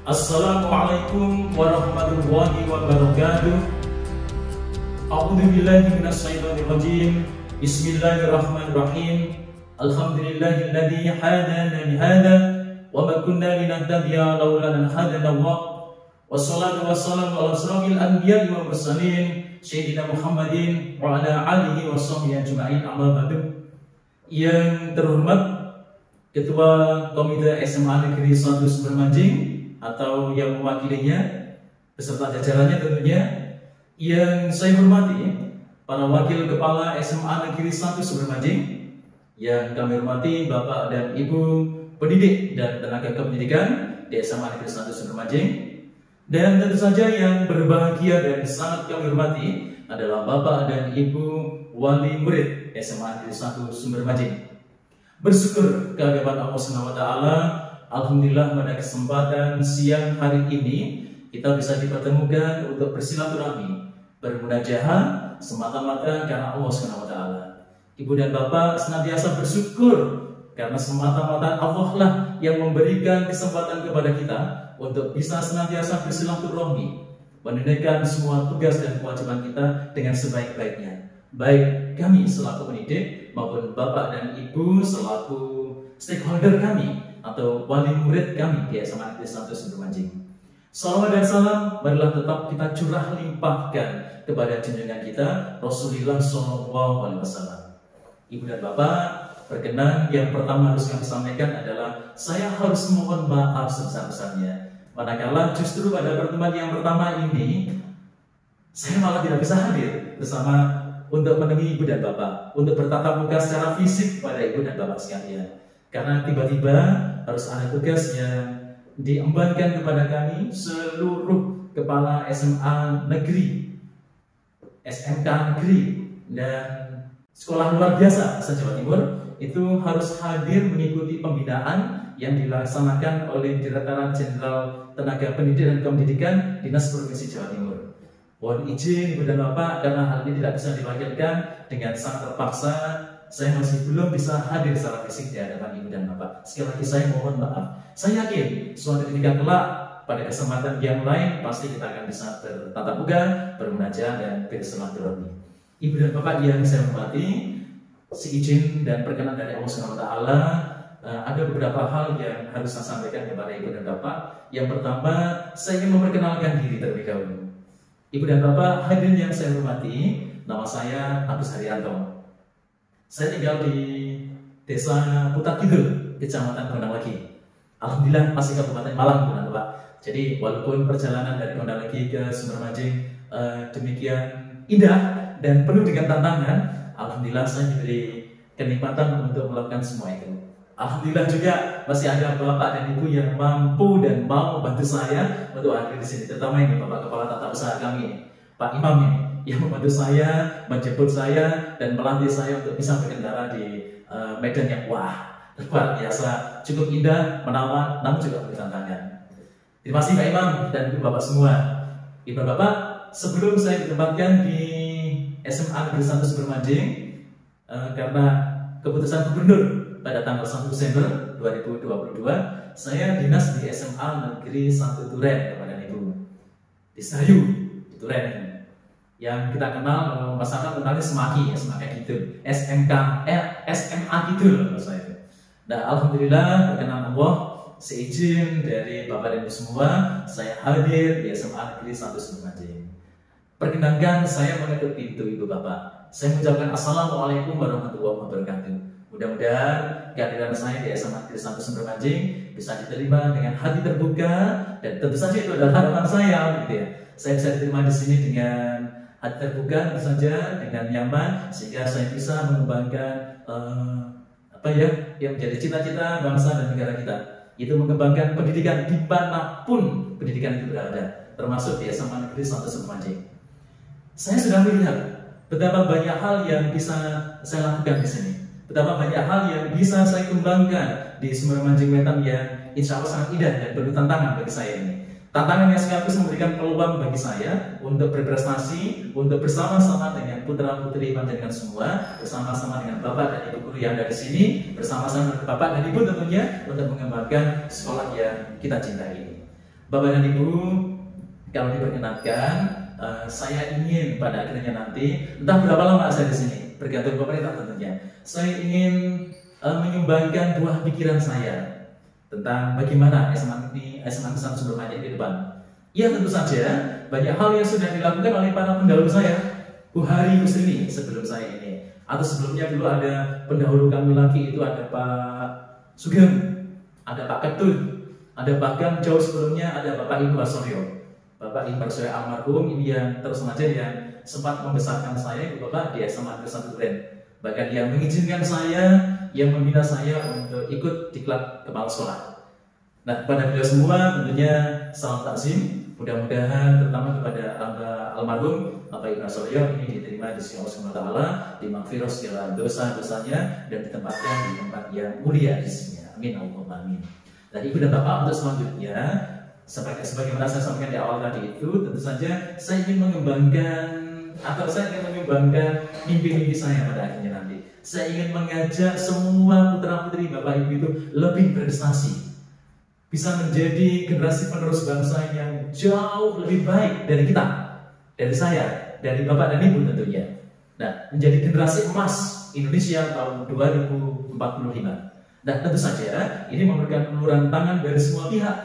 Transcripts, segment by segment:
Assalamualaikum warahmatullahi wabarakatuh. A'udzubillahi minasyaitonir rajim. Bismillahirrahmanirrahim. Alhamdulillahilladzi hadana li hada wa ma kunna linahtadiya laula an hadana Allah. Wassalatu wassalamu ala asrofil anbiya'i wal mursalin sayyidina Muhammadin wa ala alihi wa sahbihi ajma'in. Amma ba'du. Yang terhormat Ketua Komite SMA Negeri 1 Sumbermanjing atau yang mewakilinya beserta jajarannya tentunya, yang saya hormati para wakil kepala SMA Negeri 1 Sumbermanjing, yang kami hormati Bapak dan Ibu pendidik dan tenaga kependidikan di SMA Negeri 1 Sumbermanjing, dan tentu saja yang berbahagia dan sangat kami hormati adalah Bapak dan Ibu wali murid SMA Negeri 1 Sumbermanjing. Bersyukur kehadiran Allah SWT. Alhamdulillah pada kesempatan siang hari ini kita bisa dipertemukan untuk bersilaturahmi, bermunajah semata-mata karena Allah SWT. Ibu dan Bapak senantiasa bersyukur karena semata-mata Allah lah yang memberikan kesempatan kepada kita untuk bisa senantiasa bersilaturahmi, menunaikan semua tugas dan kewajiban kita dengan sebaik-baiknya. Baik kami selaku pendidik maupun Bapak dan Ibu selaku stakeholder kami atau wali murid kami di SMA Negeri 1 Sumbermanjing. Salawat dan salam marilah tetap kita curah limpahkan kepada junjungan kita Rasulullah SAW. Ibu dan Bapak, berkenan yang pertama harus kami sampaikan adalah saya harus mohon maaf sebesar-besarnya manakala justru pada pertemuan yang pertama ini saya malah tidak bisa hadir bersama untuk menemui Ibu dan Bapak, untuk bertatap muka secara fisik pada Ibu dan Bapak sekalian. Karena tiba-tiba harus ada tugas yang diembankan kepada kami seluruh kepala SMA negeri, SMK negeri, dan sekolah luar biasa se-Jawa Timur itu harus hadir mengikuti pembinaan yang dilaksanakan oleh Direktorat Jenderal Tenaga Pendidikan dan Kependidikan Dinas Provinsi Jawa Timur. Mohon izin Ibu dan Bapak, karena hal ini tidak bisa diwakilkan dengan sangat terpaksa, saya masih belum bisa hadir secara fisik di hadapan Ibu dan Bapak. Sekali lagi saya mohon maaf. Saya yakin suatu ketika kelak pada kesempatan yang lain pasti kita akan bisa bertatap muka, bermunajah dan bersilaturahmi. Ibu dan Bapak yang saya hormati, seizin dan perkenan dari Allah SWT, ada beberapa hal yang harus saya sampaikan kepada Ibu dan Bapak. Yang pertama, saya ingin memperkenalkan diri terlebih dahulu. Ibu dan Bapak hadirin yang saya hormati, nama saya Agus Haryanto. Saya tinggal di Desa Putat Kidul, Kecamatan Gondang-Legi. Alhamdulillah masih Kabupaten Malang, Bukan Bapak. Jadi walaupun perjalanan dari Gondang-Legi ke Sumbermanjing demikian indah dan penuh dengan tantangan, alhamdulillah saya diberi kenikmatan untuk melakukan semua itu. Alhamdulillah juga masih ada Bapak dan Ibu yang mampu dan mau membantu saya untuk hadir di sini. Terutama ini Bapak Kepala Tata Usaha kami ini, Pak Imam ini, yang membantu saya, menjemput saya, dan melatih saya untuk bisa berkendara di medan yang luar biasa, cukup indah, menawan, namun juga bertantangan. Terima kasih Pak Imam dan Ibu Bapak semua. Ibu Bapak, sebelum saya ditempatkan di SMA Negeri 1 Sumbermanjing, karena keputusan Gubernur pada tanggal 1 Desember 2022, saya dinas di SMA Negeri 1 Duren, Bapak dan Ibu, di Sayu, di Duren. Yang kita kenal masyarakat kenalnya Semaki, SMK gitu, SMA gitu saya. Nah, alhamdulillah berkenan Allah, seizin dari Bapak dan Ibu semua, saya hadir di SMA Negeri 1 Sumbermanjing. Perkenankan saya mengetuk pintu Ibu Bapak. Saya mengucapkan Assalamualaikum warahmatullahi wabarakatuh. Mudah-mudahan kehadiran saya di SMA Negeri 1 Sumbermanjing bisa diterima dengan hati terbuka, dan tentu saja itu adalah harapan saya, gitu ya. Saya bisa diterima di sini dengan hati terbuka saja, dengan nyaman, sehingga saya bisa mengembangkan yang menjadi cita-cita bangsa dan negara kita, itu mengembangkan pendidikan dimanapun pendidikan itu berada, termasuk di SMA Negeri 1 Sumbermanjing. Saya sudah melihat betapa banyak hal yang bisa saya lakukan di sini, betapa banyak hal yang bisa saya kembangkan di Sumbermanjing Wetan yang insya Allah sangat indah dan penuh tantangan bagi saya ini. Tantangan yang sekaligus memberikan peluang bagi saya untuk berprestasi, untuk bersama-sama dengan putra-putri panjenengan semua, bersama-sama dengan Bapak dan Ibu guru yang ada di sini, bersama-sama dengan Bapak dan Ibu tentunya untuk mengembangkan sekolah yang kita cintai ini. Bapak dan Ibu, kalau diperkenankan, saya ingin pada akhirnya nanti, entah berapa lama saya di sini, bergantung pemerintah tentunya, saya ingin menyumbangkan buah pikiran saya tentang bagaimana SMA Santri Sumber Majid ke depan. Ya tentu saja banyak hal yang sudah dilakukan oleh para pendahulu saya, Bu Hari Kusrini sebelum saya ini, atau sebelumnya dulu ada pendahulu kami lagi, itu ada Pak Sugeng, ada Pak Ketut, ada bahkan jauh sebelumnya ada Bapak Ibu Wasoryo. Bapak Ibu Wasoryo almarhum ini yang terus mengajar, yang sempat membesarkan saya, Ibu Bapak di SMA Negeri 1 Duren. Bahkan yang mengizinkan saya, yang membina saya untuk ikut diklat kepala sekolah. Nah, kepada beliau semua tentunya salam takzim. Mudah-mudahan terutama kepada almarhum Bapak Ibu Wasoryo ini diterima di sisi Allah Subhanahu wa taala, dimaghfirah segala dosa-dosanya dan ditempatkan di tempat yang mulia di sini. Amin Allahumma amin. Dan Ibu dan Bapak, untuk selanjutnya sebagaimana saya sampaikan di awal tadi itu, tentu saja saya ingin mengembangkan mimpi-mimpi saya pada akhirnya nanti. Saya ingin mengajak semua putra-putri Bapak Ibu itu lebih berprestasi, bisa menjadi generasi penerus bangsa yang jauh lebih baik dari kita, dari saya, dari Bapak dan Ibu tentunya. Nah, menjadi generasi emas Indonesia tahun 2045. Nah, tentu saja ini memerlukan uluran tangan dari semua pihak.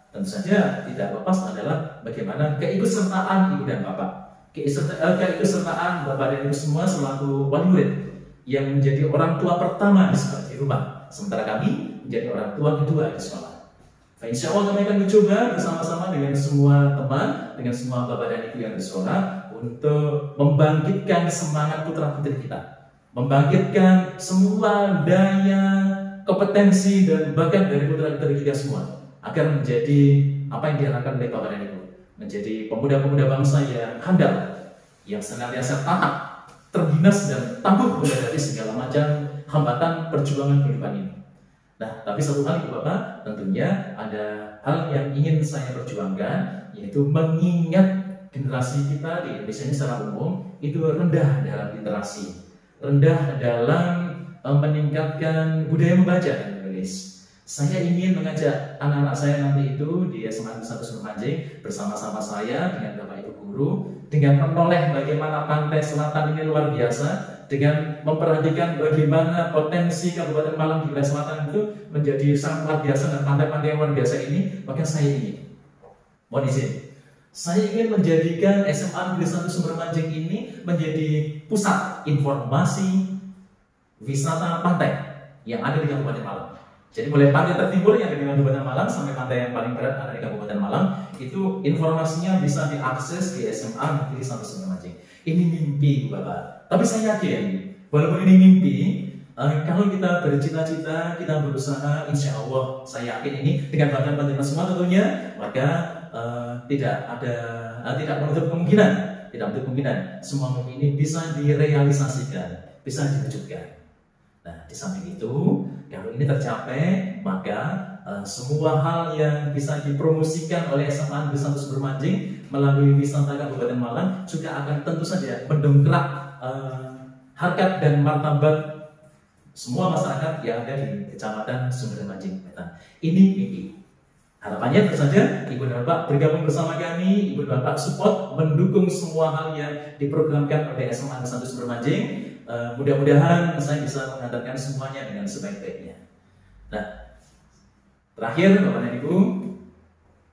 Tentu saja tidak lepas adalah bagaimana keikutsertaan Ibu dan Bapak, keikutsertaan Bapak dan Ibu semua selaku wali murid yang menjadi orang tua pertama di rumah, sementara kami menjadi orang tua kedua di sekolah. Nah, insya Allah kami akan mencoba bersama-sama dengan semua teman, dengan semua Bapak dan Ibu yang di sekolah untuk membangkitkan semangat putra-putri kita, membangkitkan semua daya, kompetensi dan bakat dari putra-putri kita semua, agar menjadi apa yang diharapkan oleh Bapak dan Ibu, menjadi pemuda-pemuda bangsa yang handal, yang senantiasa taat, terdinas dan tangguh menghadapi segala macam hambatan perjuangan kehidupan ini. Nah, tapi satu hal Ibu Bapak, tentunya ada hal yang ingin saya perjuangkan, yaitu mengingat generasi kita di Indonesia ini secara umum itu rendah dalam literasi, rendah dalam meningkatkan budaya membaca dan menulis. Saya ingin mengajak anak-anak saya nanti itu di SMA 1 Sumeneb bersama-sama saya dengan Bapak Ibu guru, dengan menoleh bagaimana pantai selatan ini luar biasa, dengan memperhatikan bagaimana potensi Kabupaten Malang di wilayah selatan itu menjadi sangat luar biasa, dan pantai-pantai yang luar biasa ini, maka saya ingin, mohon izin, saya ingin menjadikan SMA Negeri 1 Sumeneb ini menjadi pusat informasi wisata pantai yang ada di Kabupaten Malang. Jadi mulai pantai tertimur yang ada di Kabupaten Malang sampai pantai yang paling berat ada di Kabupaten Malang, itu informasinya bisa diakses di SMA Negeri 1 Sumeneb. Ini mimpi Bapak. Tapi saya yakin, walaupun ini mimpi, kalau kita bercita-cita, kita berusaha, insya Allah saya yakin ini dengan bantuan semua tentunya, maka tidak menutup kemungkinan semua mimpi ini bisa direalisasikan, bisa diwujudkan. Nah, di samping itu, kalau ini tercapai, maka semua hal yang bisa dipromosikan oleh SMA Negeri 1 Sumeneb melalui wisata Kabupaten Malang juga akan tentu saja mendongkrak harkat dan martabat semua masyarakat yang ada di Kecamatan Sumeneb. Ini mimpi. Harapannya tentu saja Ibu dan Bapak bergabung bersama kami, Ibu dan Bapak support, mendukung semua hal yang diprogramkan oleh SMA Negeri 1 Sumeneb. Mudah-mudahan saya bisa mengantarkan semuanya dengan sebaik-baiknya. Nah, terakhir Bapak dan Ibu,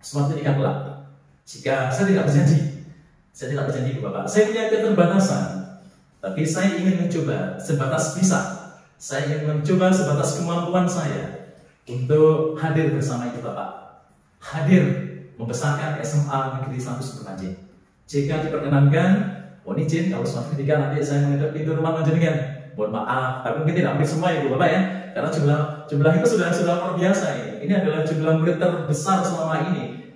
sesuatu nikah kelak. Jika saya tidak berjanji Ibu Bapak, saya punya keterbatasan, tapi saya ingin mencoba sebatas bisa. Saya ingin mencoba sebatas kemampuan saya untuk hadir bersama Ibu Bapak, hadir membesarkan SMA Negeri 1 Sumeneb. Jika diperkenankan, mohon izin kalau suatu ketika nanti saya menghadap pintu rumah panjenengan, mohon maaf, tapi mungkin tidak mungkin semua Ibu Bapak ya, karena jumlah itu sudah luar biasa ya. Ini adalah jumlah murid terbesar selama ini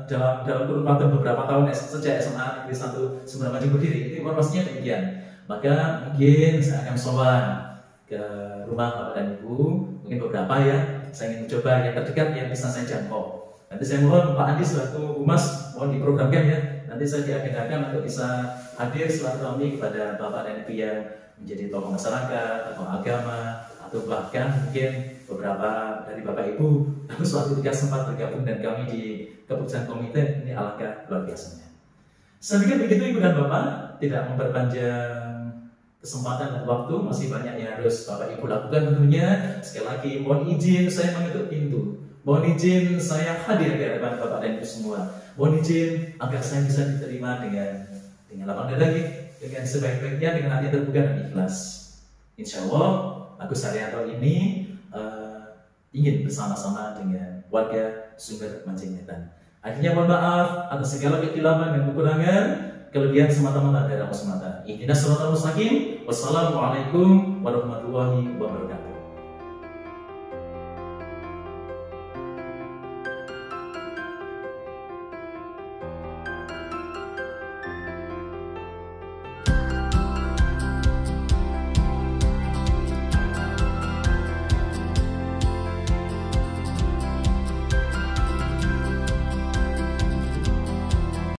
dalam kurun waktu beberapa tahun sejak SMA Negeri 1 Sumeneb berdiri. Ini informasinya demikian. Maka mungkin saya akan sowan ke rumah Bapak dan Ibu, mungkin beberapa ya. Saya ingin mencoba yang terdekat yang bisa saya jangkau. Nanti saya mohon Pak Andi selaku humas mohon diprogramkan ya. Nanti saya diagendakan untuk bisa hadir silaturahmi kepada Bapak dan Ibu yang menjadi tokoh masyarakat, tokoh agama, atau atau bahkan mungkin beberapa dari Bapak Ibu suatu ketika sempat bergabung dan kami di keputusan komite, ini alangkah luar biasanya. Saya pikir begitu Ibu dan Bapak, tidak memperpanjang kesempatan dan waktu, masih banyak yang harus Bapak Ibu lakukan tentunya. Sekali lagi mohon izin saya mengetuk pintu, mohon izin saya hadir di hadapan Bapak dan Ibu semua, mohon izin agar saya bisa diterima dengan lapang dada, dengan sebaik-baiknya, dengan hati terbuka dan ikhlas. Insya Allah Agus Haryanto ini ingin bersama-sama dengan warga Sumber Mancing Wetan. Akhirnya mohon maaf atas segala kekhilafan dan kekurangan, kelebihan semata-mata dari Allah semata. Ihdinas siratal mustaqim. Wassalamualaikum warahmatullahi wabarakatuh.